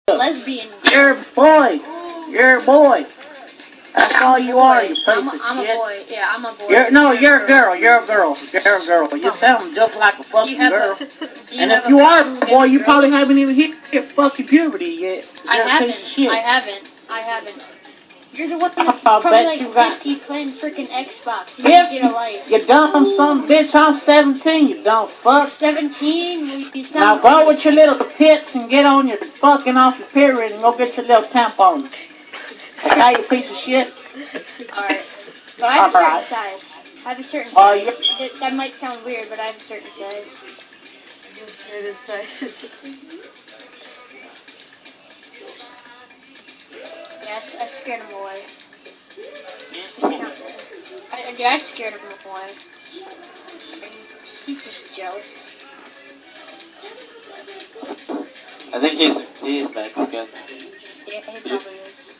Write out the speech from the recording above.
lesbian. You're a boy. You're a boy. That's all you are, you piece of shit. I'm a boy. Yeah, I'm a boy. You're a girl. You're a girl. You're a girl. You sound just like a fucking girl. And if you are a boy, you probably haven't even hit fucking puberty yet. I haven't. You're the one who's probably like 50 playing freaking Xbox. You need to get a life. You dumb son bitch, I'm 17, you dumb fuck. 17? You sound now go with your little tits and get on your fucking off your period and go get your little tampons. Okay, you piece of shit? Alright. But I have a certain size. I have a certain size. That might sound weird, but I have a certain size. Certain size. Yeah, I scared him away. I scared him away. He's just jealous. I think he's Mexican. Yeah, he probably is.